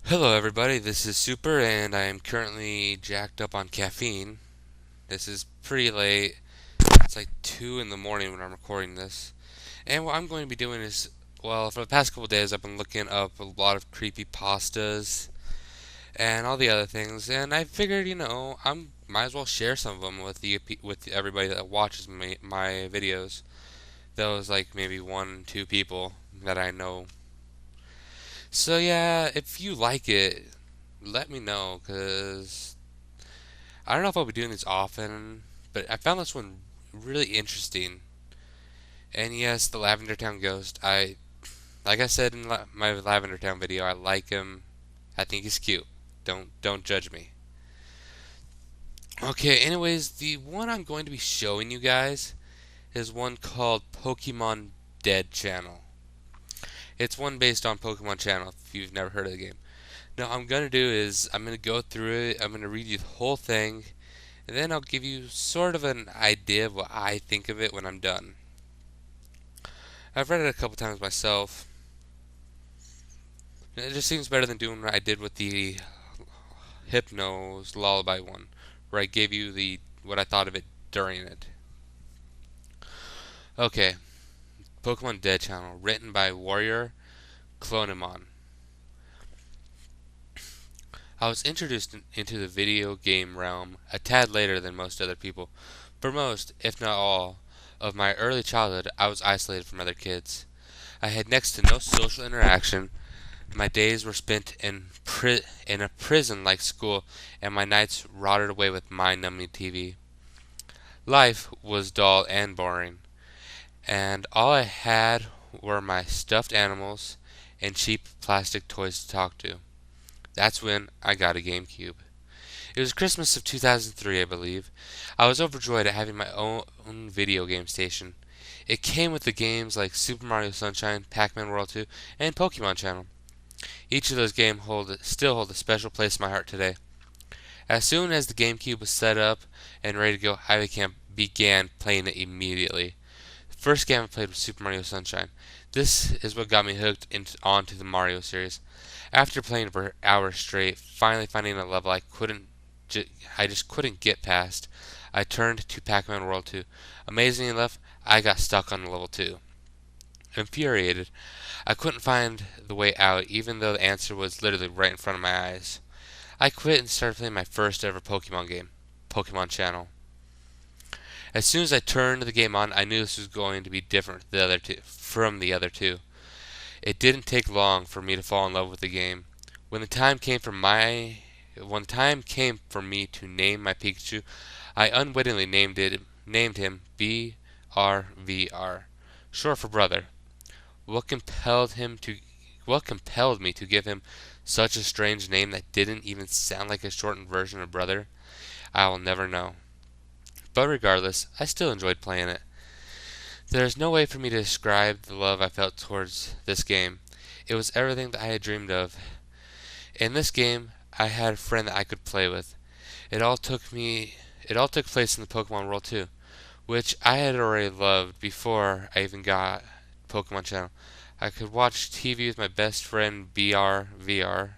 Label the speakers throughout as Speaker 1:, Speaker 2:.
Speaker 1: Hello everybody, this is Super and I am currently jacked up on caffeine. This is pretty late. It's like 2 in the morning when I'm recording this. And what I'm going to be doing is, well, for the past couple days I've been looking up a lot of creepypastas and all the other things, and I figured, I might as well share some of them with everybody that watches my videos. Those like maybe 1, 2 people that I know. So yeah, if you like it, let me know, cause I don't know if I'll be doing these often, but I found this one really interesting. And yes, the Lavender Town Ghost. Like I said in my Lavender Town video, I like him. I think he's cute. Don't judge me. Okay. Anyways, the one I'm going to be showing you guys is one called Pokemon Dead Channel. It's one based on Pokemon Channel. If you've never heard of the game. Now, what I'm gonna do is I'm gonna go through it. I'm gonna read you the whole thing, and then I'll give you sort of an idea of what I think of it when I'm done. I've read it a couple times myself. It just seems better than doing what I did with the Hypno's Lullaby one, where I gave you the what I thought of it during it. Okay, Pokemon Dead Channel, written by Warrior Clonemon. I was introduced into the video game realm a tad later than most other people. For most, if not all, of my early childhood, I was isolated from other kids. I had next to no social interaction. My days were spent in a prison-like school, and my nights rotted away with mind-numbing TV. Life was dull and boring, and all I had were my stuffed animals and cheap plastic toys to talk to. That's when I got a GameCube. It was Christmas of 2003, I believe. I was overjoyed at having my own video game station. It came with the games like Super Mario Sunshine, Pac-Man World 2, and Pokemon Channel. Each of those games still hold a special place in my heart today. As soon as the GameCube was set up and ready to go, I began playing it immediately. The first game I played was Super Mario Sunshine. This is what got me hooked onto the Mario series. After playing for hours straight, finally finding a level I just couldn't get past, I turned to Pac-Man World 2. Amazingly enough, I got stuck on level 2. Infuriated, I couldn't find the way out, even though the answer was literally right in front of my eyes. I quit and started playing my first ever Pokemon game, Pokemon Channel. As soon as I turned the game on, I knew this was going to be different from the other two. It didn't take long for me to fall in love with the game. When the time came for me to name my Pikachu, I unwittingly named him BRVR, short for brother. What compelled him to what compelled me to give him such a strange name that didn't even sound like a shortened version of brother? I will never know. But regardless, I still enjoyed playing it. There is no way for me to describe the love I felt towards this game. It was everything that I had dreamed of. In this game, I had a friend that I could play with. It all took place in the Pokemon world too, which I had already loved before I even got Pokemon Channel. I could watch TV with my best friend BRVR.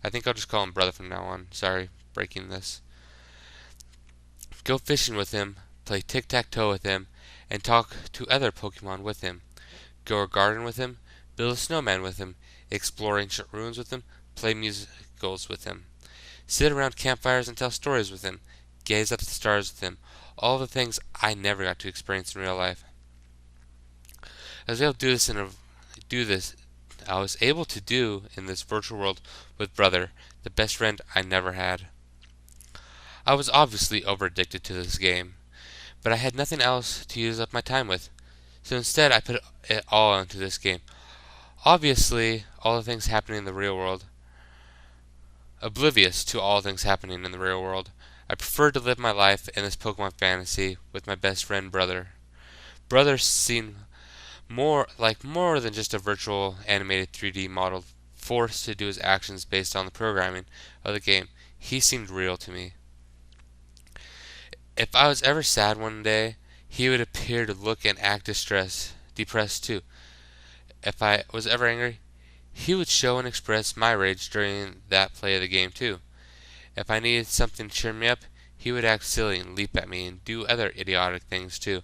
Speaker 1: I think I'll just call him brother from now on. Sorry, breaking this. Go fishing with him, play tic-tac-toe with him, and talk to other Pokemon with him. Go a garden with him, build a snowman with him, explore ancient ruins with him, play musicals with him. Sit around campfires and tell stories with him, gaze at the stars with him, all the things I never got to experience in real life. I was able to do this I was able to do in this virtual world with brother, the best friend I never had. I was obviously over addicted to this game, but I had nothing else to use up my time with. So instead I put it all into this game. Obviously, all the things happening in the real world. Oblivious to all things happening in the real world. I preferred to live my life in this Pokemon fantasy with my best friend brother. Brother seemed more than just a virtual animated 3D model forced to do his actions based on the programming of the game. He seemed real to me. If I was ever sad one day, he would appear to look and act depressed too. If I was ever angry, He would show and express my rage during that play of the game too. If I needed something to cheer me up, he would act silly and leap at me and do other idiotic things too.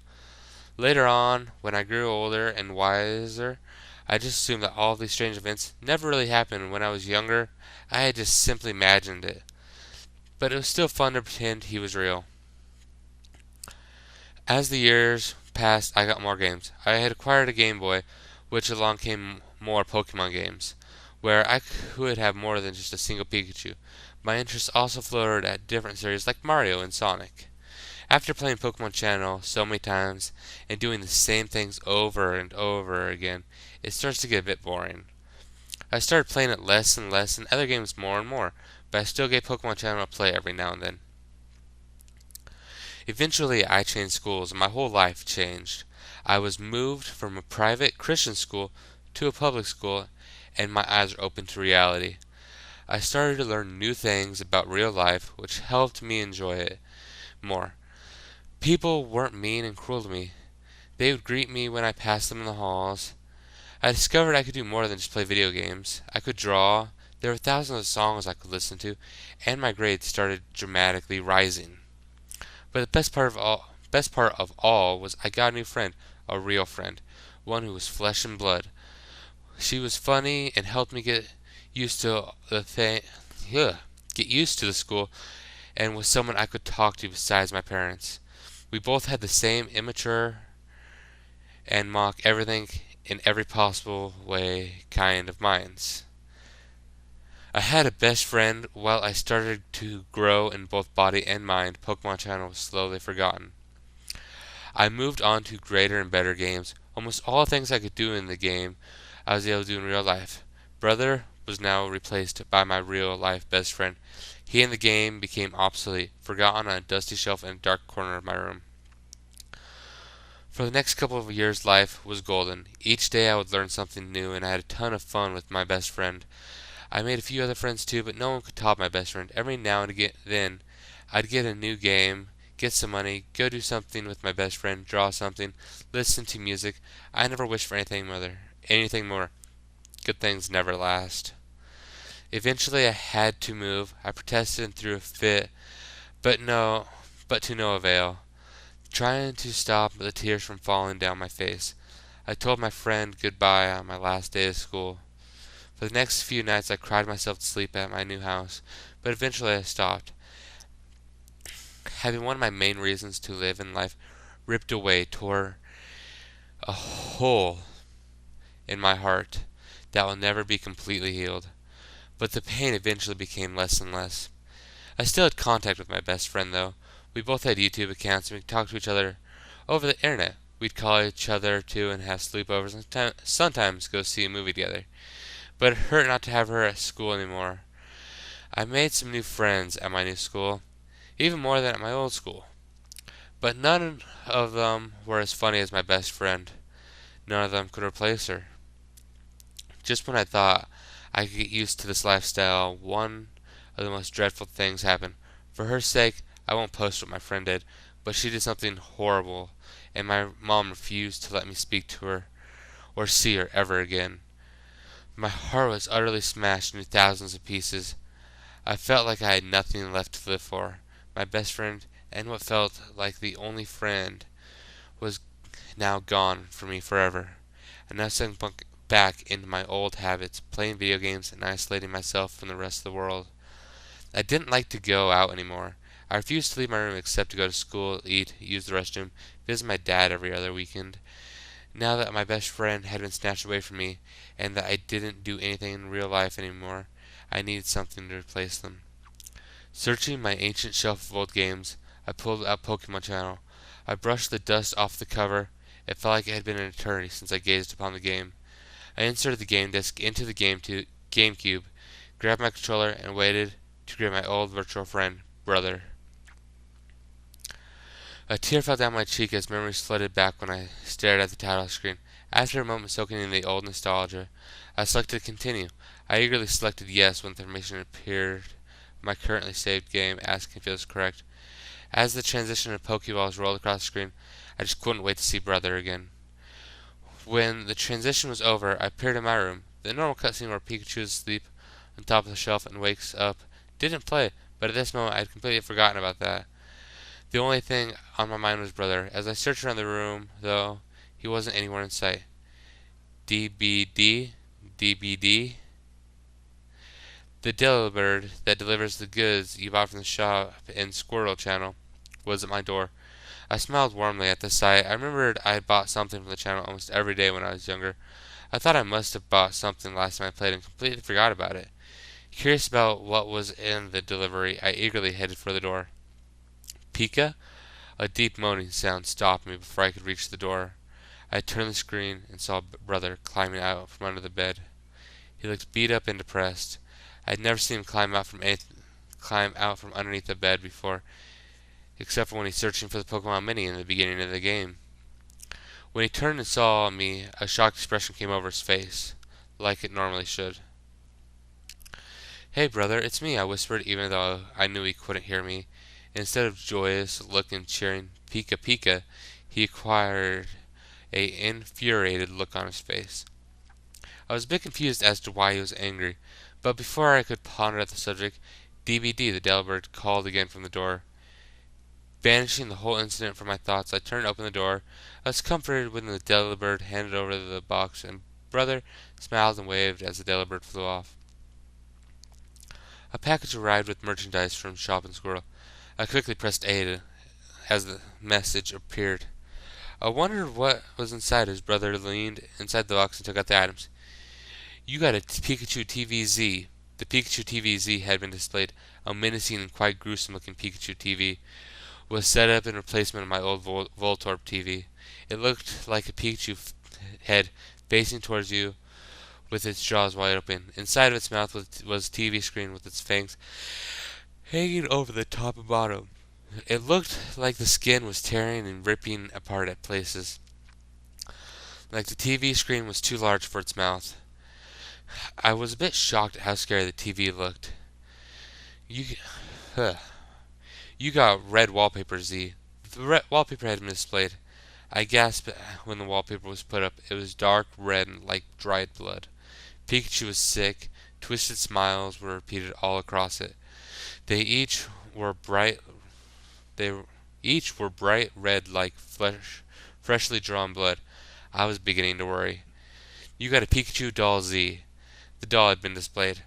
Speaker 1: Later on, when I grew older and wiser, I just assumed that all of these strange events never really happened. When I was younger, I had just simply imagined it. But it was still fun to pretend he was real. As the years passed, I got more games. I had acquired a Game Boy, which along came more Pokemon games, where I could have more than just a single Pikachu. My interests also floated at different series like Mario and Sonic. After playing Pokemon Channel so many times and doing the same things over and over again, it starts to get a bit boring. I started playing it less and less and other games more and more, but I still gave Pokemon Channel a play every now and then. Eventually, I changed schools and my whole life changed. I was moved from a private Christian school to a public school, and my eyes were open to reality. I started to learn new things about real life, which helped me enjoy it more. People weren't mean and cruel to me. They would greet me when I passed them in the halls. I discovered I could do more than just play video games. I could draw. There were thousands of songs I could listen to, and my grades started dramatically rising. But the best part of all was I got a new friend, a real friend, one who was flesh and blood. She was funny and helped me used to the thing, get used to the school, and was someone I could talk to besides my parents. We both had the same immature and mock everything in every possible way kind of minds. I had a best friend. While I started to grow in both body and mind, Pokemon Channel was slowly forgotten. I moved on to greater and better games. Almost all the things I could do in the game, I was able to do in real life. Brother was now replaced by my real life best friend. He and the game became obsolete, forgotten on a dusty shelf in a dark corner of my room. For the next couple of years, life was golden. Each day I would learn something new, and I had a ton of fun with my best friend. I made a few other friends too, but no one could top my best friend. Every now and then, I'd get a new game, get some money, go do something with my best friend, draw something, listen to music. I never wished for anything more. Good things never last. Eventually, I had to move. I protested and threw a fit, but to no avail. Trying to stop the tears from falling down my face, I told my friend goodbye on my last day of school. For the next few nights I cried myself to sleep at my new house, but eventually I stopped. Having one of my main reasons to live in life ripped away tore a hole in my heart that will never be completely healed. But the pain eventually became less and less. I still had contact with my best friend though. We both had YouTube accounts and we talked to each other over the internet. We'd call each other too and have sleepovers and sometimes go see a movie together. But it hurt not to have her at school anymore. I made some new friends at my new school, even more than at my old school. But none of them were as funny as my best friend. None of them could replace her. Just when I thought I could get used to this lifestyle, one of the most dreadful things happened. For her sake, I won't post what my friend did, but she did something horrible, and my mom refused to let me speak to her or see her ever again. My heart was utterly smashed into thousands of pieces. I felt like I had nothing left to live for. My best friend, and what felt like the only friend, was now gone from me forever. I now sunk back into my old habits, playing video games and isolating myself from the rest of the world. I didn't like to go out anymore. I refused to leave my room except to go to school, eat, use the restroom, visit my dad every other weekend. Now that my best friend had been snatched away from me, and that I didn't do anything in real life anymore, I needed something to replace them. Searching my ancient shelf of old games, I pulled out Pokemon Channel. I brushed the dust off the cover. It felt like it had been an eternity since I gazed upon the game. I inserted the game disc into the GameCube, grabbed my controller, and waited to greet my old virtual friend, Brother. A tear fell down my cheek as memories flooded back when I stared at the title screen. After a moment soaking in the old nostalgia, I selected Continue. I eagerly selected Yes when the information appeared on my currently saved game, asking if it was correct. As the transition of Pokeballs rolled across the screen, I just couldn't wait to see Brother again. When the transition was over, I appeared in my room, The normal cutscene where Pikachu is asleep on top of the shelf and wakes up didn't play, but at this moment I'd completely forgotten about that. The only thing on my mind was Brother. As I searched around the room, though, he wasn't anywhere in sight. DBD? DBD? The deli bird that delivers the goods you bought from the shop in Squirrel Channel was at my door. I smiled warmly at the sight. I remembered I had bought something from the channel almost every day when I was younger. I thought I must have bought something last time I played and completely forgot about it. Curious about what was in the delivery, I eagerly headed for the door. Pika? A deep moaning sound stopped me before I could reach the door. I turned the screen and saw Brother climbing out from under the bed. He looked beat up and depressed. I had never seen him climb out from underneath the bed before, except for when he's searching for the Pokemon Mini in the beginning of the game. When he turned and saw me, a shocked expression came over his face, like it normally should. "Hey, brother, it's me," I whispered, even though I knew he couldn't hear me. Instead of joyous look and cheering "Pika Pika," he acquired a infuriated look on his face. I was a bit confused as to why he was angry, but before I could ponder at the subject, DBD, the Delibird, called again from the door. Banishing the whole incident from my thoughts, I turned open the door. I was comforted when the Delibird handed over the box, and Brother smiled and waved as the Delibird flew off. A package arrived with merchandise from Shop and Squirrel. I quickly pressed A as the message appeared. I wondered what was inside as Brother leaned inside the box and took out the items. "You got a Pikachu TV-Z." The Pikachu TV-Z had been displayed. A menacing and quite gruesome-looking Pikachu TV was set up in replacement of my old Voltorb TV. It looked like a Pikachu head facing towards you with its jaws wide open. Inside of its mouth was a TV screen with its fangs hanging over the top and bottom. It looked like the skin was tearing and ripping apart at places, like the TV screen was too large for its mouth. I was a bit shocked at how scary the TV looked. You, you got red wallpaper, Z. The wallpaper had been displayed. I gasped when the wallpaper was put up. It was dark red and like dried blood. Pikachu was sick. Twisted smiles were repeated all across it. They each were bright red like freshly drawn blood. I was beginning to worry. "You got a Pikachu doll, Z." The doll had been displayed.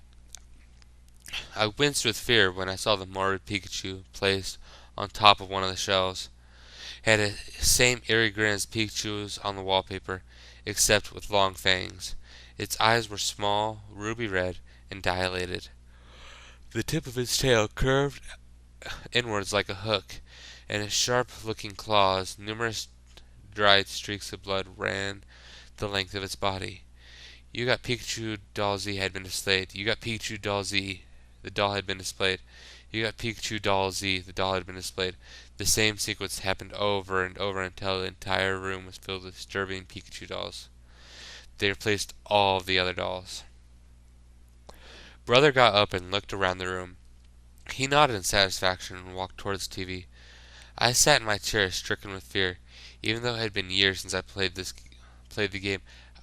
Speaker 1: I winced with fear when I saw the morbid Pikachu placed on top of one of the shelves. It had the same eerie grin as Pikachu's on the wallpaper, except with long fangs. Its eyes were small, ruby red, and dilated. The tip of its tail curved inwards like a hook, and its sharp-looking claws, numerous dried streaks of blood, ran the length of its body. "You got Pikachu doll Z" had been displayed. "You got Pikachu doll Z." The doll had been displayed. "You got Pikachu doll Z." The doll had been displayed. The same sequence happened over and over until the entire room was filled with disturbing Pikachu dolls. They replaced all of the other dolls. Brother got up and looked around the room. He nodded in satisfaction and walked towards the TV. I sat in my chair, stricken with fear. Even though it had been years since I played the game,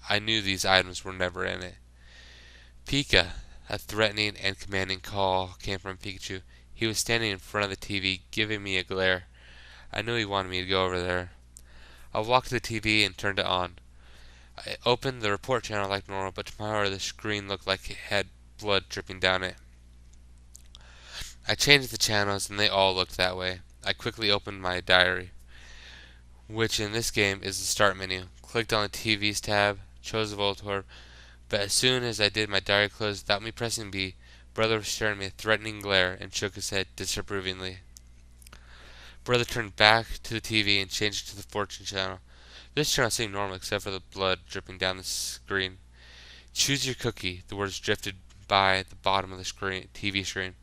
Speaker 1: I knew these items were never in it. "Pika!" A threatening and commanding call came from Pikachu. He was standing in front of the TV, giving me a glare. I knew he wanted me to go over there. I walked to the TV and turned it on. I opened the report channel like normal, but to my horror the screen looked like it had blood dripping down it. I changed the channels and they all looked that way. I quickly opened my diary, which in this game is the start menu. Clicked on the TV's tab, chose the Voltorb, but as soon as I did, my diary closed without me pressing B. Brother was staring me a threatening glare and shook his head disapprovingly. Brother turned back to the TV and changed it to the fortune channel. This channel seemed normal except for the blood dripping down the screen. "Choose your cookie." The words drifted by the bottom of the TV screen.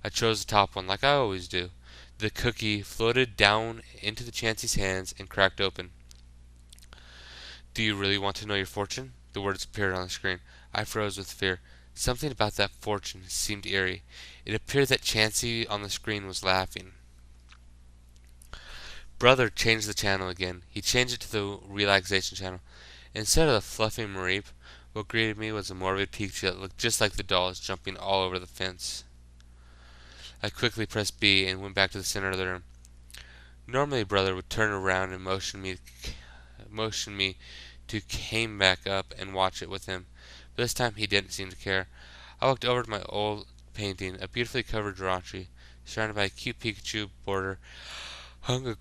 Speaker 1: I chose the top one like I always do. The cookie floated down into the Chansey's hands and cracked open. "Do you really want to know your fortune?" The words appeared on the screen. I froze with fear. Something about that fortune seemed eerie. It appeared that Chansey on the screen was laughing. Brother changed the channel again. He changed it to the relaxation channel. Instead of the fluffy Mareep, What greeted me was a morbid Pikachu that looked just like the dolls jumping all over the fence. I quickly pressed B and went back to the center of the room. Normally, brother would turn around and motion me to came back up and watch it with him. But this time he didn't seem to care. I walked over to my old painting, a beautifully covered Jirachi, surrounded by a cute Pikachu border, hung,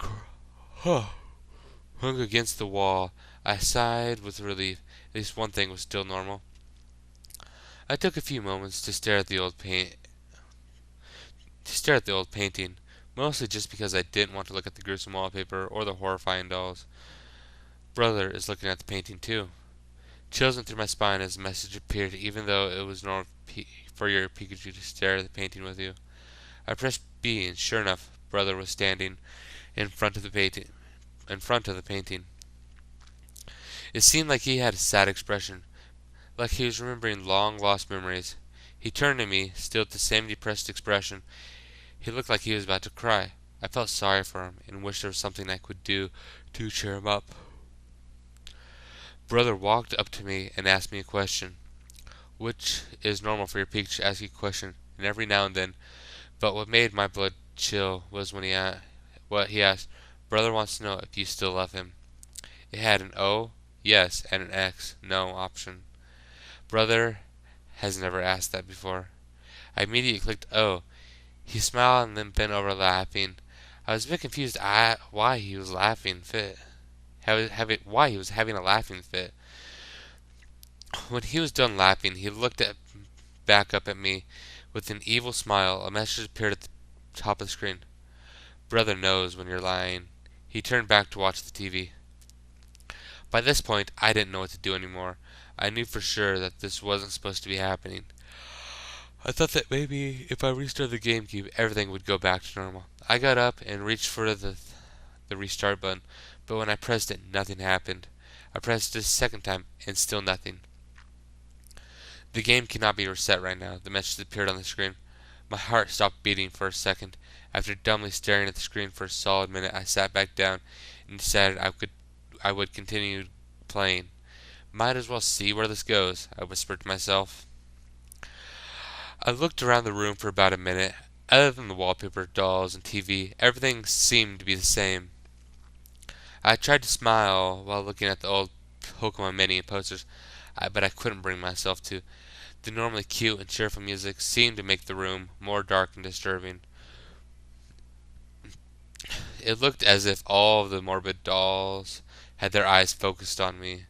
Speaker 1: hung against the wall. I sighed with relief. At least one thing was still normal. I took a few moments to stare at the old painting, mostly just because I didn't want to look at the gruesome wallpaper or the horrifying dolls. Brother is looking at the painting too. Chills went through my spine as the message appeared, even though it was normal for your Pikachu to stare at the painting with you. I pressed B, and sure enough, brother was standing in front of the painting. It seemed like he had a sad expression, like he was remembering long lost memories. He turned to me, still with the same depressed expression. He looked like he was about to cry. I felt sorry for him and wished there was something I could do to cheer him up. Brother walked up to me and asked me a question, which is normal for your Pikachu to ask you a question, and every now and then. But what made my blood chill was when what he asked. Brother wants to know if you still love him. It had an O, yes, and an X, no option. Brother has never asked that before. I immediately clicked O. He smiled and then bent over laughing. I was a bit confused why he was laughing fit. Why he was having a laughing fit. When he was done laughing, he looked back up at me with an evil smile. A message appeared at the top of the screen. Brother knows when you're lying. He turned back to watch the TV. By this point, I didn't know what to do anymore. I knew for sure that this wasn't supposed to be happening. I thought that maybe if I restarted the GameCube, everything would go back to normal. I got up and reached for the restart button, but when I pressed it, nothing happened. I pressed it a second time, and still nothing. The game cannot be reset right now, the message appeared on the screen. My heart stopped beating for a second. After dumbly staring at the screen for a solid minute, I sat back down and decided I would continue playing. Might as well see where this goes, I whispered to myself. I looked around the room for about a minute. Other than the wallpaper, dolls, and TV, everything seemed to be the same. I tried to smile while looking at the old Pokemon mini and posters, but I couldn't bring myself to. The normally cute and cheerful music seemed to make the room more dark and disturbing. It looked as if all of the morbid dolls had their eyes focused on me,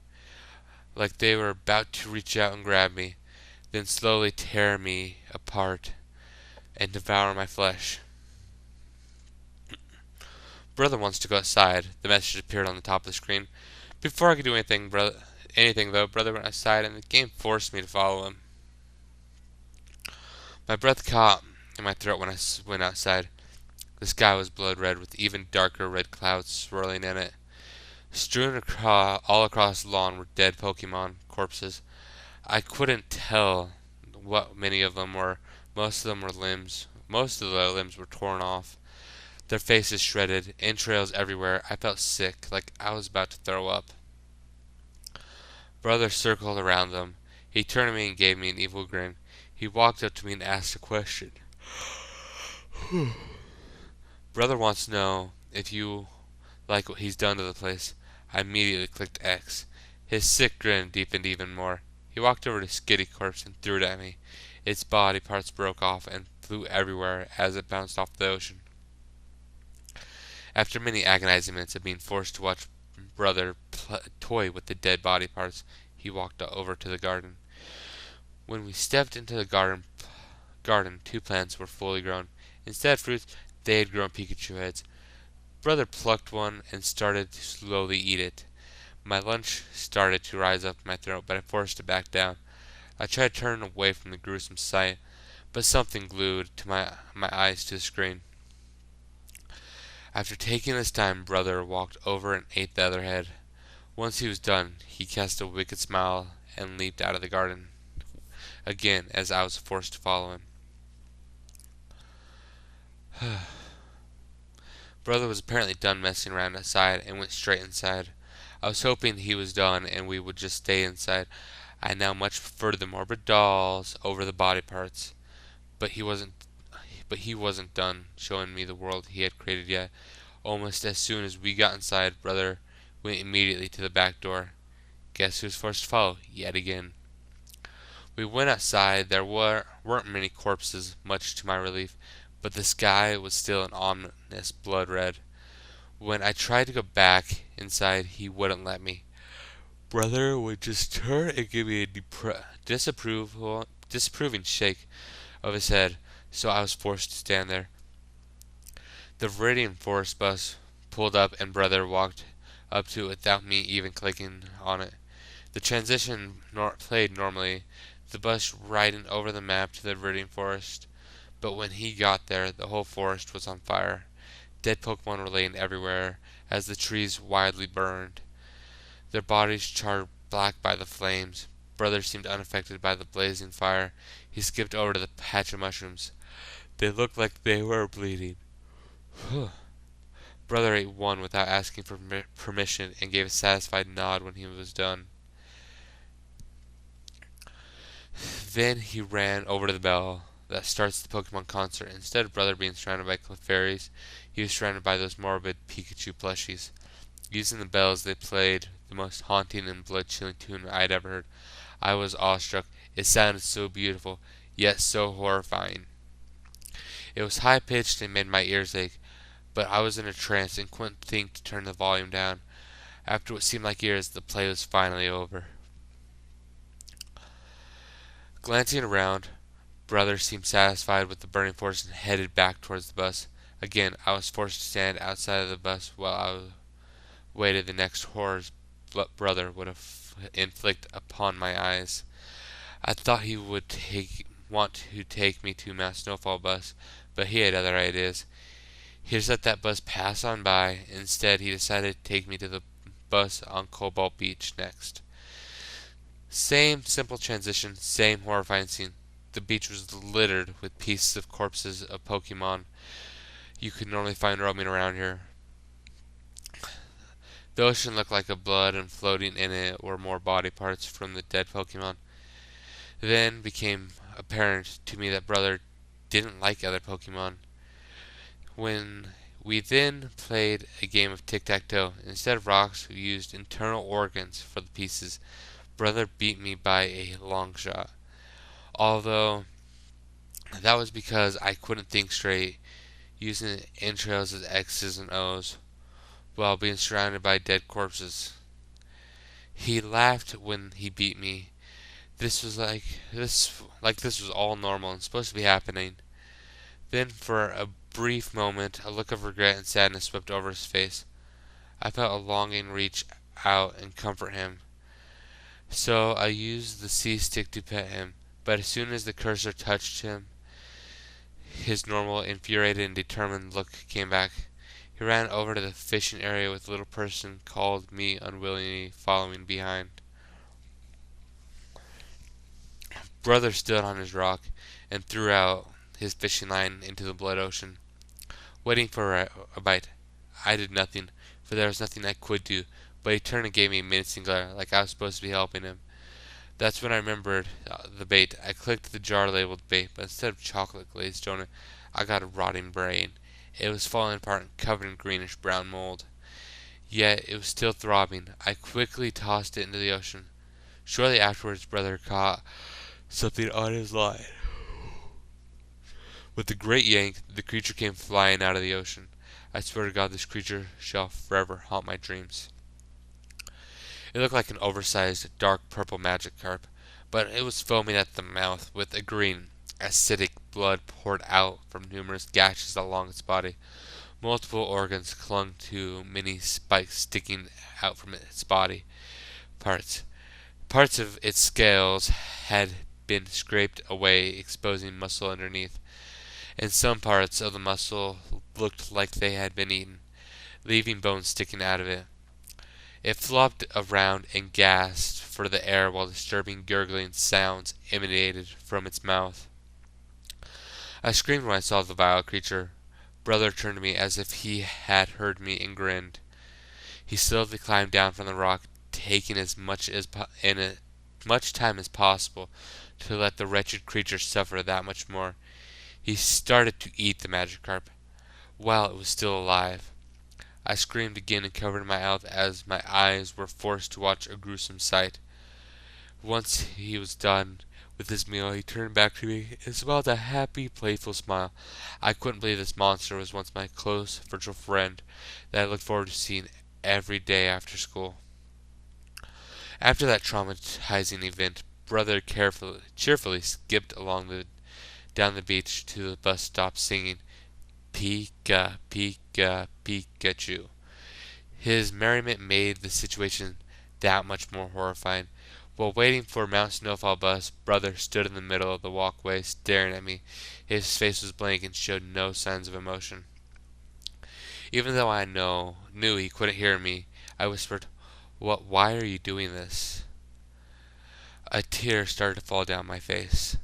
Speaker 1: like they were about to reach out and grab me, then slowly tear me apart and devour my flesh. Brother wants to go outside. The message appeared on the top of the screen. Before I could do anything, brother went outside, and the game forced me to follow him. My breath caught in my throat when I went outside. The sky was blood red, with even darker red clouds swirling in it. Strewn all across the lawn were dead Pokemon corpses. I couldn't tell what many of them were. Most of them were limbs. Most of the limbs were torn off. Their faces shredded, entrails everywhere. I felt sick, like I was about to throw up. Brother circled around them. He turned to me and gave me an evil grin. He walked up to me and asked a question. Brother wants to know if you like what he's done to the place. I immediately clicked X. His sick grin deepened even more. He walked over to Skitty Corpse and threw it at me. Its body parts broke off and flew everywhere as it bounced off the ocean. After many agonizing minutes of being forced to watch Brother toy with the dead body parts, he walked over to the garden. When we stepped into the garden, two plants were fully grown. Instead of fruits, they had grown Pikachu heads. Brother plucked one and started to slowly eat it. My lunch started to rise up my throat, but I forced it back down. I tried to turn away from the gruesome sight, but something glued to my eyes to the screen. After taking his time, Brother walked over and ate the other head. Once he was done, he cast a wicked smile and leaped out of the garden again as I was forced to follow him. Brother was apparently done messing around outside and went straight inside. I was hoping he was done and we would just stay inside. I now much preferred the morbid dolls over the body parts, but he wasn't done showing me the world he had created yet. Almost as soon as we got inside, brother went immediately to the back door. Guess who was forced to follow? Yet again. We went outside. There weren't many corpses, much to my relief, but the sky was still an ominous blood red. When I tried to go back inside, he wouldn't let me. Brother would just turn and give me a disapproving shake of his head, so I was forced to stand there. The Viridian Forest bus pulled up and brother walked up to it without me even clicking on it. The transition played normally, the bus riding over the map to the Viridian Forest, but when he got there, the whole forest was on fire. Dead Pokemon were laying everywhere as the trees wildly burned, their bodies charred black by the flames. Brother seemed unaffected by the blazing fire. He skipped over to the patch of mushrooms. They looked like they were bleeding. Brother ate one without asking for permission and gave a satisfied nod when he was done. Then he ran over to the bell that starts the Pokemon concert. Instead of Brother being surrounded by Clefairies, he was surrounded by those morbid Pikachu plushies. Using the bells, they played the most haunting and blood-chilling tune I had ever heard. I was awestruck. It sounded so beautiful, yet so horrifying. It was high-pitched and made my ears ache, but I was in a trance and couldn't think to turn the volume down. After what seemed like years, the play was finally over. Glancing around, Brother seemed satisfied with the burning forest and headed back towards the bus. Again, I was forced to stand outside of the bus while I waited the next horrors Brother would inflict upon my eyes. I thought he would want to take me to Mount Snowfall bus, but he had other ideas. He just let that bus pass on by. Instead, he decided to take me to the bus on Cobalt Beach next. Same simple transition, same horrifying scene. The beach was littered with pieces of corpses of Pokemon you could normally find roaming around here. The ocean looked like a blood, and floating in it were more body parts from the dead Pokemon. Then became apparent to me that Brother didn't like other Pokemon. When we then played a game of tic-tac-toe, instead of rocks, we used internal organs for the pieces. Brother beat me by a long shot. Although that was because I couldn't think straight, using entrails as X's and O's while being surrounded by dead corpses. He laughed when he beat me. This was this was all normal and supposed to be happening. Then for a brief moment, a look of regret and sadness swept over his face. I felt a longing reach out and comfort him. So I used the C-stick to pet him, but as soon as the cursor touched him, his normal, infuriated and determined look came back. He ran over to the fishing area with the little person, called me unwillingly following behind. Brother stood on his rock and threw out his fishing line into the blood ocean, waiting for a bite. I did nothing, for there was nothing I could do, but he turned and gave me a menacing glare, like I was supposed to be helping him. That's when I remembered the bait. I clicked the jar labeled bait, but instead of chocolate glazed donut, I got a rotting brain. It was falling apart and covered in greenish brown mold. Yet it was still throbbing. I quickly tossed it into the ocean. Shortly afterwards, Brother caught something on his line. With a great yank, the creature came flying out of the ocean. I swear to God, this creature shall forever haunt my dreams. It looked like an oversized, dark purple magic carp, but it was foaming at the mouth with a green, acidic blood poured out from numerous gashes along its body. Multiple organs clung to many spikes sticking out from its body parts. Parts of its scales had been scraped away, exposing muscle underneath, and some parts of the muscle looked like they had been eaten, leaving bones sticking out of it. It flopped around and gasped for the air while disturbing gurgling sounds emanated from its mouth. I screamed when I saw the vile creature. Brother turned to me as if he had heard me and grinned. He slowly climbed down from the rock, taking as much in it much time as possible to let the wretched creature suffer that much more. He started to eat the Magikarp while it was still alive. I screamed again and covered my mouth as my eyes were forced to watch a gruesome sight. Once he was done with his meal, he turned back to me and smiled a happy, playful smile. I couldn't believe this monster was once my close, virtual friend that I looked forward to seeing every day after school. After that traumatizing event, brother cheerfully skipped down the beach to the bus stop singing Pika, Pika, Pikachu. His merriment made the situation that much more horrifying. While waiting for Mount Snowfall bus, brother stood in the middle of the walkway staring at me. His face was blank and showed no signs of emotion. Even though I knew he couldn't hear me, I whispered, why are you doing this? A tear started to fall down my face.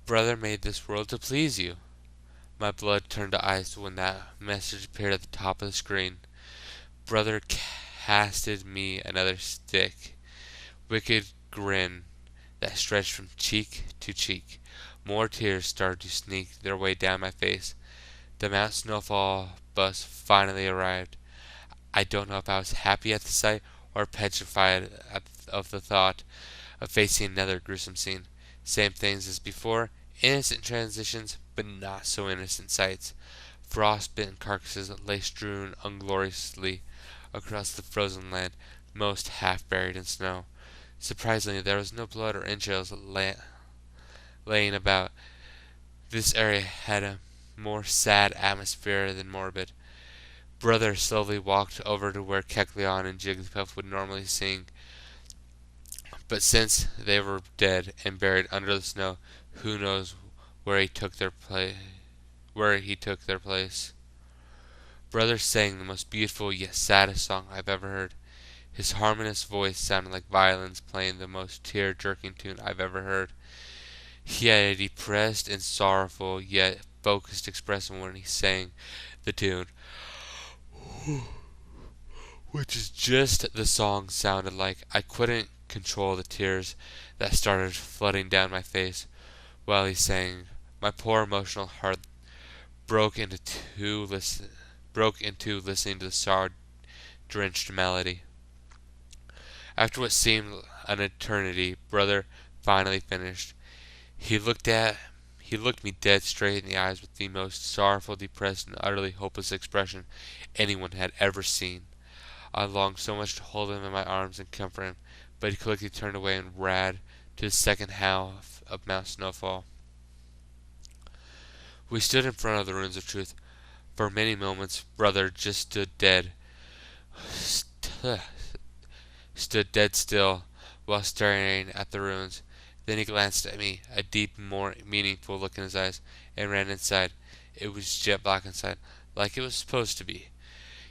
Speaker 1: Brother made this world to please you. My blood turned to ice when that message appeared at the top of the screen. Brother casted me another wicked grin that stretched from cheek to cheek. More tears started to sneak their way down my face. The Mount Snowfall bus finally arrived. I don't know if I was happy at the sight or petrified of the thought of facing another gruesome scene. Same things as before, innocent transitions, but not so innocent sights. Frostbitten carcasses lay strewn ungloriously across the frozen land, most half buried in snow. Surprisingly, there was no blood or entrails laying about. This area had a more sad atmosphere than morbid. Brother slowly walked over to where Kecleon and Jigglypuff would normally sing, but since they were dead and buried under the snow, who knows where he took their place. Brother sang the most beautiful yet saddest song I've ever heard. His harmonious voice sounded like violins playing the most tear-jerking tune I've ever heard. He had a depressed and sorrowful yet focused expression when he sang the tune, which is just the song sounded like. I couldn't control the tears that started flooding down my face while he sang. My poor emotional heart broke into listening to the sorrow-drenched melody. After what seemed an eternity, brother finally finished. He looked me dead straight in the eyes with the most sorrowful, depressed, and utterly hopeless expression anyone had ever seen. I longed so much to hold him in my arms and comfort him, but he quickly turned away and ran to the second half of Mount Snowfall. We stood in front of the Ruins of Truth. For many moments, brother just stood dead still while staring at the ruins. Then he glanced at me, a deep, more meaningful look in his eyes, and ran inside. It was jet black inside, like it was supposed to be.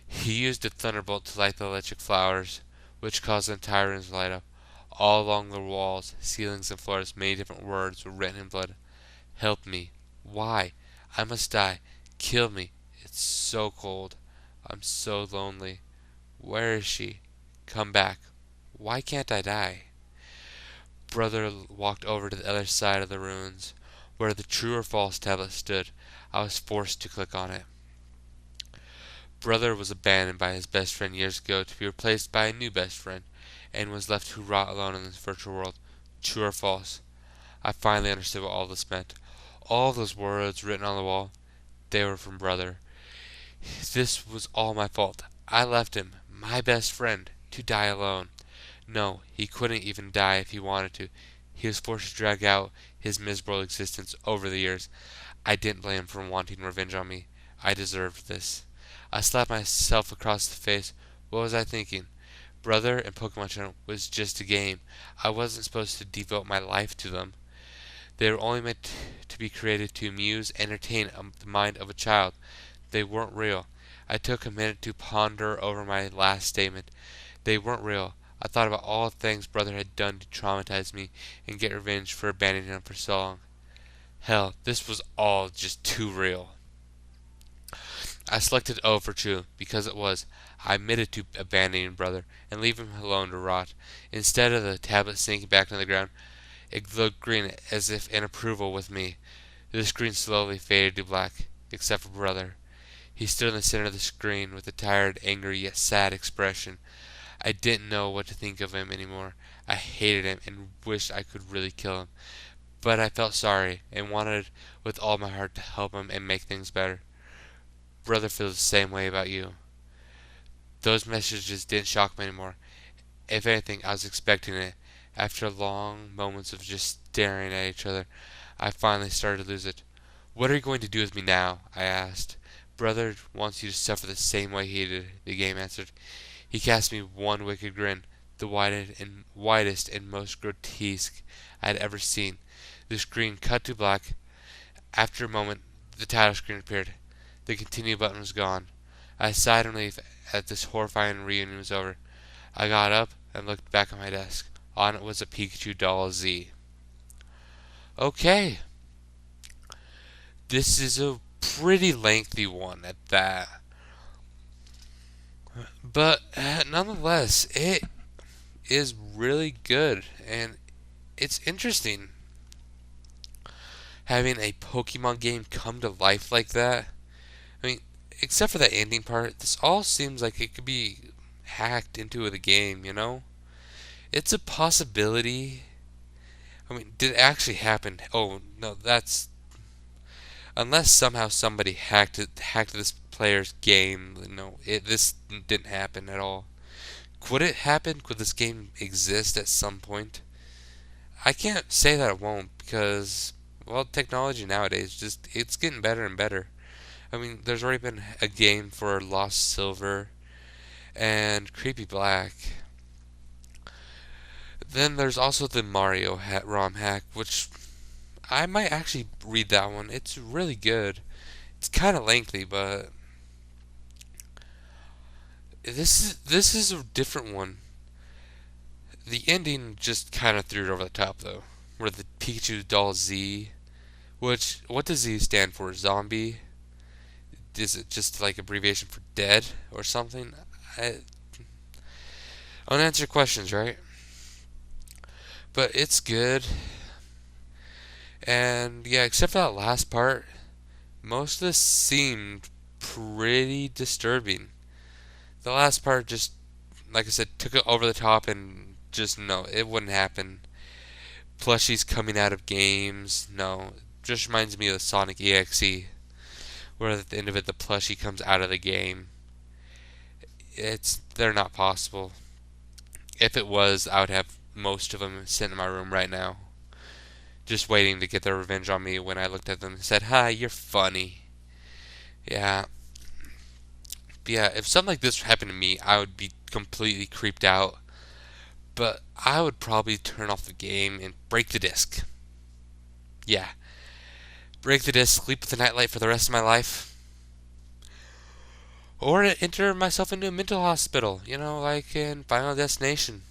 Speaker 1: He used a thunderbolt to light the electric flowers, which caused the entire room to light up. All along the walls, ceilings, and floors, many different words were written in blood. Help me. Why? I must die. Kill me. It's so cold. I'm so lonely. Where is she? Come back. Why can't I die? Brother walked over to the other side of the ruins, where the true or false tablet stood. I was forced to click on it. Brother was abandoned by his best friend years ago to be replaced by a new best friend, and was left to rot alone in this virtual world. True or false? I finally understood what all this meant. All those words written on the wall, they were from brother. This was all my fault. I left him, my best friend, to die alone. No, he couldn't even die if he wanted to. He was forced to drag out his miserable existence over the years. I didn't blame him for wanting revenge on me. I deserved this. I slapped myself across the face. What was I thinking? Brother and Pokemon Channel was just a game. I wasn't supposed to devote my life to them. They were only meant to be created to amuse and entertain the mind of a child. They weren't real. I took a minute to ponder over my last statement. They weren't real. I thought about all the things brother had done to traumatize me and get revenge for abandoning him for so long. Hell, this was all just too real. I selected O for true because it was. I admitted to abandoning brother and leaving him alone to rot. Instead of the tablet sinking back on the ground, it glowed green as if in approval with me. The screen slowly faded to black, except for brother. He stood in the center of the screen with a tired, angry, yet sad expression. I didn't know what to think of him anymore. I hated him and wished I could really kill him. But I felt sorry and wanted with all my heart to help him and make things better. Brother feels the same way about you. Those messages didn't shock me anymore. If anything, I was expecting it. After long moments of just staring at each other, I finally started to lose it. What are you going to do with me now? I asked. Brother wants you to suffer the same way he did, the game answered. He cast me one wicked grin, the widest and most grotesque I had ever seen. The screen cut to black. After a moment, the title screen appeared. The continue button was gone. I sighed in relief as this horrifying reunion was over. I got up and looked back at my desk. On it was a Pikachu doll Z. Okay, this is a pretty lengthy one at that. But nonetheless, it is really good and it's interesting having a Pokemon game come to life like that. I mean, except for that ending part, this all seems like it could be hacked into the game, you know? It's a possibility. I mean, did it actually happen? Oh, no, that's unless somehow somebody hacked this player's game, this didn't happen at all. Could it happen? Could this game exist at some point? I can't say that it won't because well, technology nowadays just it's getting better and better. I mean, there's already been a game for Lost Silver and Creepy Black. Then there's also the Mario ROM hack, which I might actually read that one. It's really good. It's kind of lengthy, but this is a different one. The ending just kind of threw it over the top, though. Where the Pikachu doll Z, which what does Z stand for? Zombie? Is it just like abbreviation for dead or something? I unanswered questions, right? But it's good, and yeah, except for that last part, most of this seemed pretty disturbing. The last part just, like I said, took it over the top and just no, it wouldn't happen. Plushies coming out of games, no. Just reminds me of the Sonic EXE, where at the end of it the plushie comes out of the game. They're not possible. If it was, I would have most of them sitting in my room right now, just waiting to get their revenge on me when I looked at them and said, "Hi, you're funny." Yeah, yeah. If something like this happened to me, I would be completely creeped out. But I would probably turn off the game and break the disc. Yeah, break the disc, sleep with the nightlight for the rest of my life, or enter myself into a mental hospital. Like in Final Destination.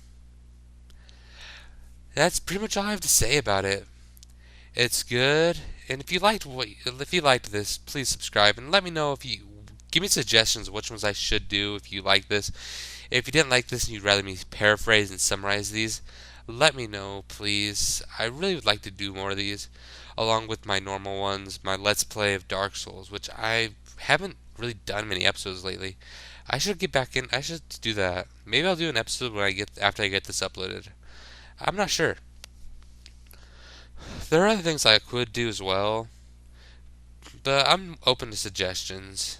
Speaker 1: That's pretty much all I have to say about it. It's good, and if you liked this, please subscribe and let me know if you give me suggestions of which ones I should do if you like this. If you didn't like this and you'd rather me paraphrase and summarize these, let me know, please. I really would like to do more of these, along with my normal ones, my Let's Play of Dark Souls, which I haven't really done many episodes lately. I should get back in. I should do that. Maybe I'll do an episode after I get this uploaded. I'm not sure. There are other things I could do as well, but I'm open to suggestions.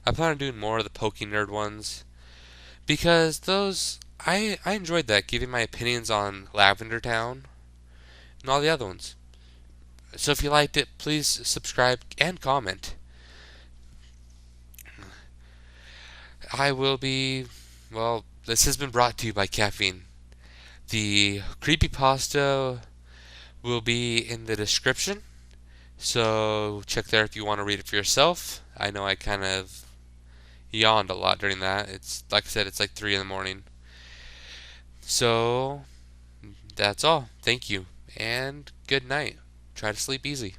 Speaker 1: I plan on doing more of the Poke Nerd ones because those I enjoyed that, giving my opinions on Lavender Town and all the other ones. So if you liked it, please subscribe and comment. I will be well. This has been brought to you by caffeine. The Creepypasta will be in the description, so check there if you want to read it for yourself. I know I kind of yawned a lot during that. It's like I said, it's like 3 in the morning. So that's all. Thank you and good night. Try to sleep easy.